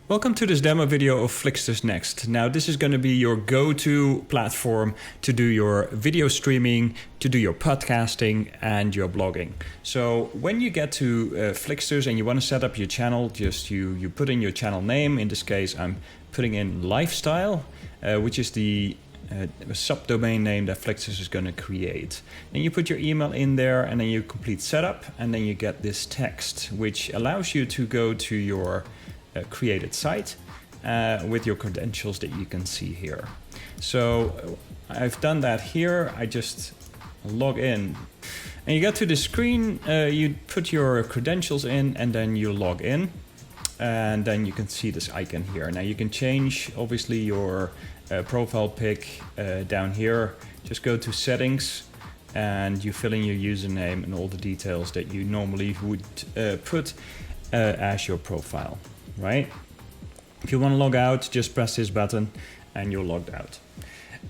Welcome to this demo video of Flixsterz Next. Now this is going to be your go-to platform to do your video streaming, to do your podcasting and your blogging. So when you get to Flixsterz and you want to set up your channel, just you put in your channel name. In this case I'm putting in lifestyle, which is the subdomain name that Flixsterz is going to create. Then you put your email in there and then you complete setup and then you get this text which allows you to go to your created site with your credentials that you can see here. So I've done that here. I just log in and you get to the screen, you put your credentials in and then you log in and then you can see this icon here. Now you can change obviously your profile pic down here. Just go to settings and you fill in your username and all the details that you normally would put as your profile. Right? If you want to log out, just press this button and you're logged out.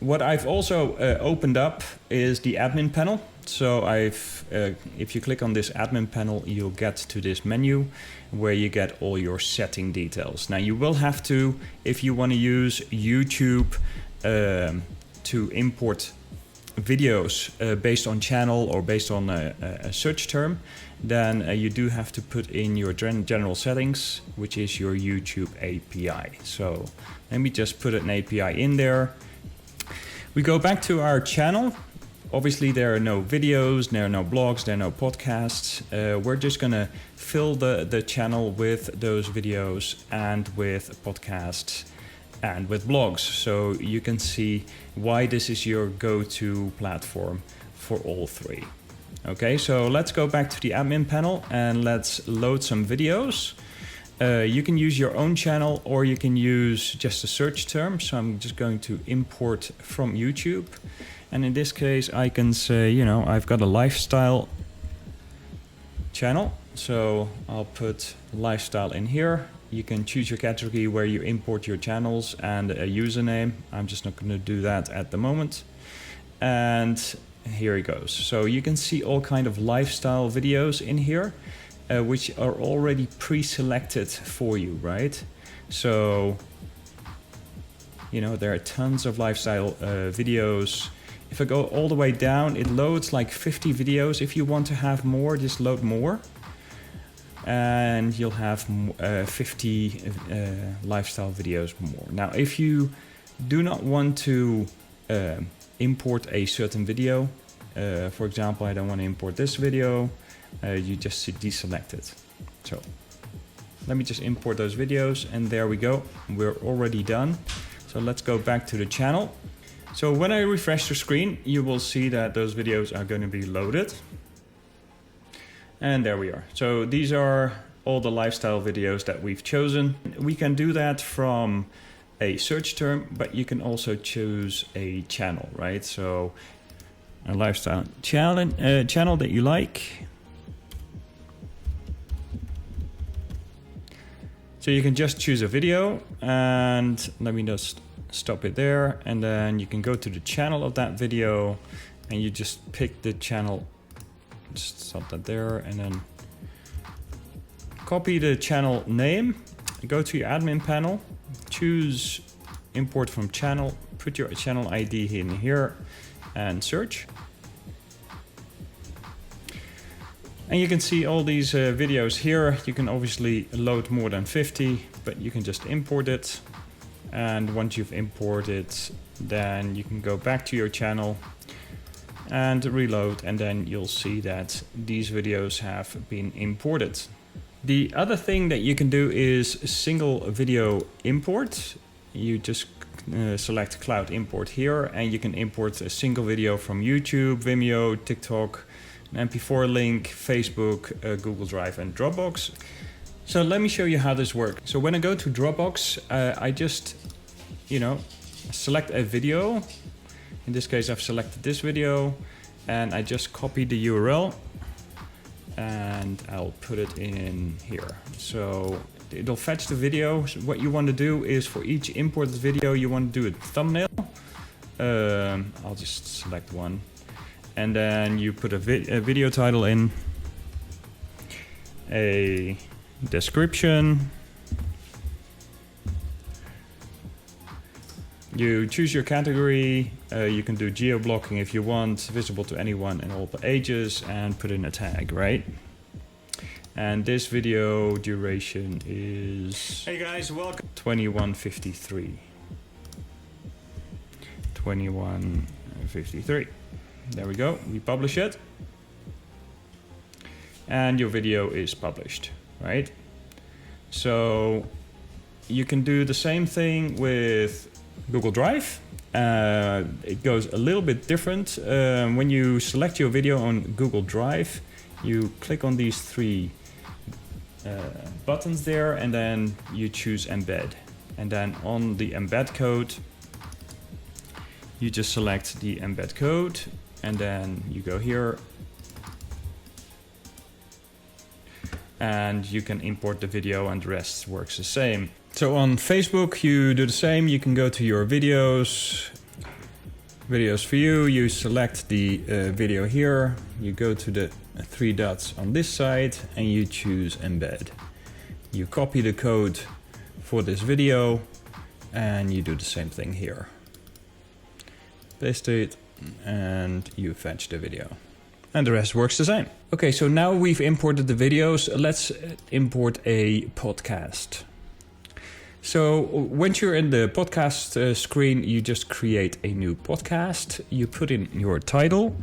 What I've also opened up is the admin panel. So if you click on this admin panel, you'll get to this menu where you get all your setting details. Now you will have to, if you want to use YouTube to import videos based on channel or based on a search term, then you do have to put in your general settings, which is your YouTube API. So let me just put an API in there. We go back to our channel. Obviously there are no videos, there are no blogs, there are no podcasts. We're just gonna fill the channel with those videos and with podcasts and with blogs. So you can see why this is your go-to platform for all three. Okay, so let's go back to the admin panel and let's load some videos. You can use your own channel or you can use just a search term. So I'm just going to import from YouTube. And in this case, I can say, you know, I've got a lifestyle channel. So I'll put lifestyle in here. You can choose your category where you import your channels and a username. I'm just not going to do that at the moment. And here it goes. So you can see all kind of lifestyle videos in here, which are already pre-selected for you, right? So, you know, there are tons of lifestyle videos. If I go all the way down, it loads like 50 videos. If you want to have more, just load more. And you'll have 50 lifestyle videos more. Now, if you do not want to import a certain video, for example, I don't want to import this video, you just deselect it. So let me just import those videos and there we go. We're already done. So let's go back to the channel. So when I refresh the screen, you will see that those videos are going to be loaded. And there we are. So these are all the lifestyle videos that we've chosen. We can do that from a search term, but you can also choose a channel, right? So a lifestyle channel that you like. So you can just choose a video and let me just stop it there. And then you can go to the channel of that video and you just pick the channel. Just stop that there and then copy the channel name, go to your admin panel, choose import from channel, put your channel ID in here and search. And you can see all these videos here. You can obviously load more than 50, but you can just import it. And once you've imported, then you can go back to your channel and reload, and then you'll see that these videos have been imported. The other thing that you can do is single video import. You just select cloud import here and you can import a single video from YouTube, Vimeo, TikTok, an MP4 link, Facebook, Google Drive and Dropbox. So let me show you how this works. So when I go to Dropbox, I just, you know, select a video. In this case, I've selected this video and I just copy the URL and I'll put it in here. So it'll fetch the video. So what you want to do is for each imported video, you want to do a thumbnail. I'll just select one. And then you put a video title in, a description, You choose your category, you can do geo-blocking if you want, visible to anyone in all the ages, and put in a tag, right? And this video duration is... Hey guys, welcome! 21:53. 21:53. There we go, we publish it. And your video is published, right? So you can do the same thing with Google Drive. It goes a little bit different. When you select your video on Google Drive, you click on these three buttons there, and then you choose embed. And then on the embed code, you just select the embed code, and then you go here, and you can import the video, and the rest works the same. So on Facebook, you do the same. You can go to your videos for you. You select the video here. You go to the three dots on this side, and you choose embed. You copy the code for this video, and you do the same thing here. Paste it, and you fetch the video. And the rest works the same. Okay, so now we've imported the videos. Let's import a podcast. So once you're in the podcast screen, you just create a new podcast. You put in your title.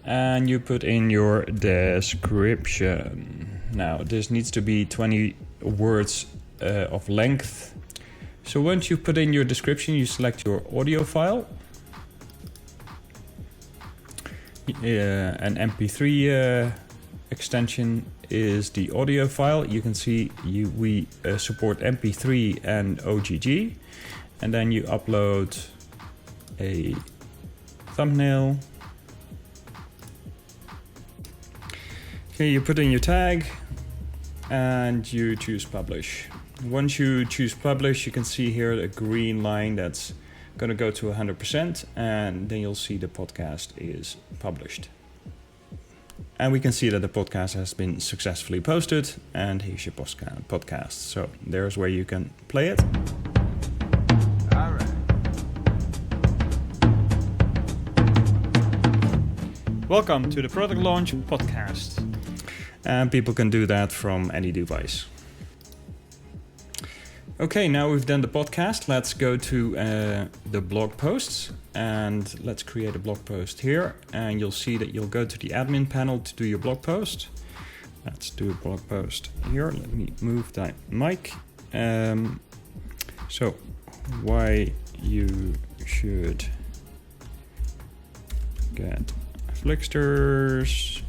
And you put in your description. Now, this needs to be 20 words of length. So once you put in your description, you select your audio file. An MP3 extension is the audio file. You can see we support MP3 and OGG. And then you upload a thumbnail. Okay, you put in your tag and you choose publish. Once you choose publish, you can see here the green line that's going to go to 100%, and then you'll see the podcast is published. And we can see that the podcast has been successfully posted, and here's your podcast. So there's where you can play it. All right. Welcome to the Product Launch Podcast. And people can do that from any device. Okay, now we've done the podcast. Let's go to the blog posts, and let's create a blog post here. And you'll see that you'll go to the admin panel to do your blog post. Let's do a blog post here. Let me move that mic. So, why you should get Flixsterz.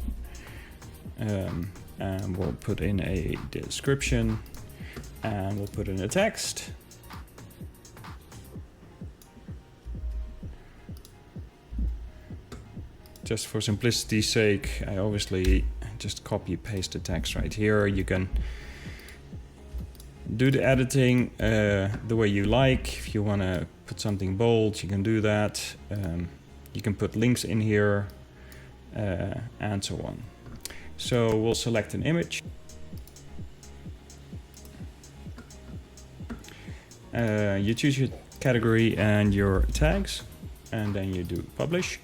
And we'll put in a description. And we'll put in a text. Just for simplicity's sake, I obviously just copy paste the text right here. You can do the editing the way you like. If you want to put something bold, you can do that. You can put links in here and so on. So we'll select an image. You choose your category and your tags, and then you do publish.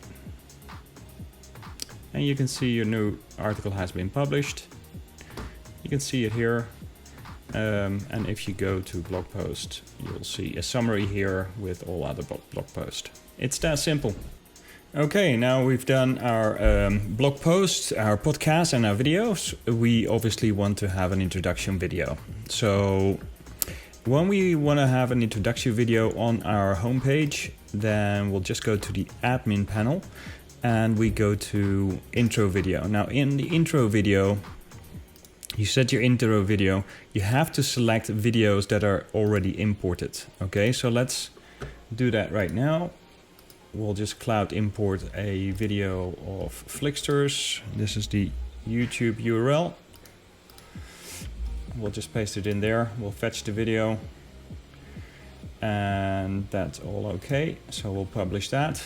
And you can see your new article has been published. You can see it here. And if you go to blog post, you'll see a summary here with all other blog posts. It's that simple. Okay, now we've done our blog post, our podcast, and our videos. We obviously want to have an introduction video. So when we want to have an introduction video on our homepage, then we'll just go to the admin panel and we go to intro video. Now in the intro video, you set your intro video, you have to select videos that are already imported. Okay, so let's do that right now. We'll just cloud import a video of Flixsterz. This is the YouTube URL. We'll just paste it in there. We'll fetch the video. And that's all okay. So we'll publish that.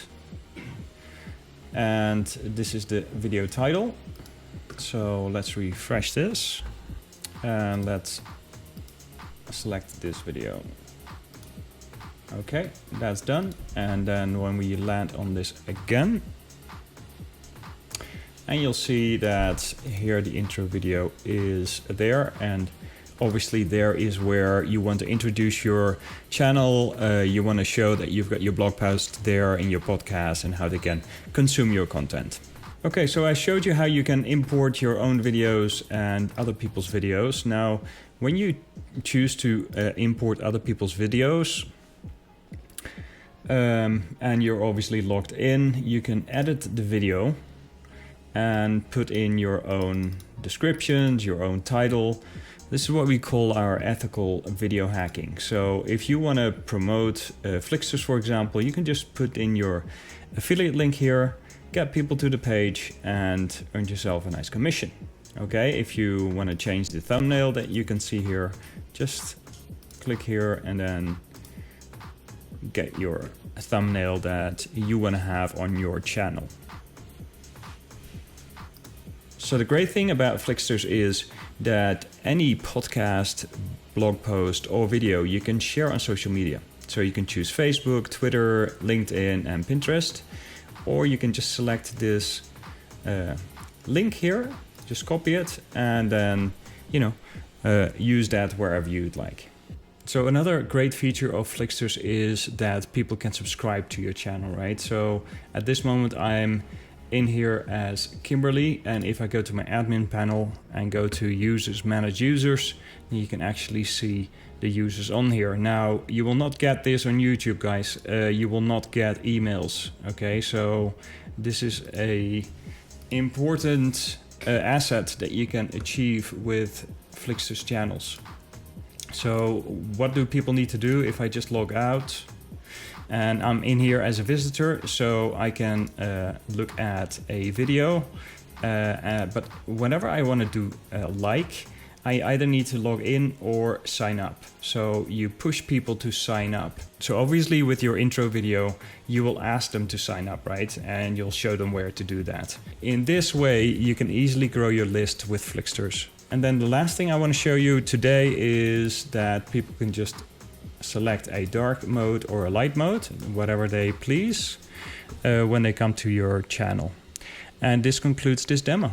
And this is the video title. So let's refresh this. And let's select this video. Okay, that's done. And then when we land on this again, and you'll see that here the intro video is there, and obviously there is where you want to introduce your channel. You want to show that you've got your blog post there in your podcast and how they can consume your content. Okay, so I showed you how you can import your own videos and other people's videos. Now, when you choose to import other people's videos, and you're obviously logged in, you can edit the video and put in your own descriptions, your own title. This is what we call our ethical video hacking. So if you want to promote Flixsterz, for example, you can just put in your affiliate link here, get people to the page, and earn yourself a nice commission. Okay, if you want to change the thumbnail that you can see here, just click here and then get your thumbnail that you want to have on your channel. So the great thing about Flixsterz is that any podcast, blog post or video you can share on social media. So you can choose Facebook, Twitter, LinkedIn and Pinterest, or you can just select this link here, just copy it and then, use that wherever you'd like. So another great feature of Flixsterz is that people can subscribe to your channel, right? So at this moment I'm in here as Kimberly, and if I go to my admin panel and go to users, manage users, you can actually see the users on here. Now you will not get this on YouTube, guys. You will not get emails. Okay, so this is a important asset that you can achieve with Flixsterz channels. So what do people need to do? If I just log out and I'm in here as a visitor, so I can look at a video, but whenever I want to do I either need to log in or sign up. So you push people to sign up. So obviously with your intro video, you will ask them to sign up, right? And you'll show them where to do that. In this way, you can easily grow your list with Flixsterz. And then the last thing I want to show you today is that people can just select a dark mode or a light mode, whatever they please, when they come to your channel. And this concludes this demo.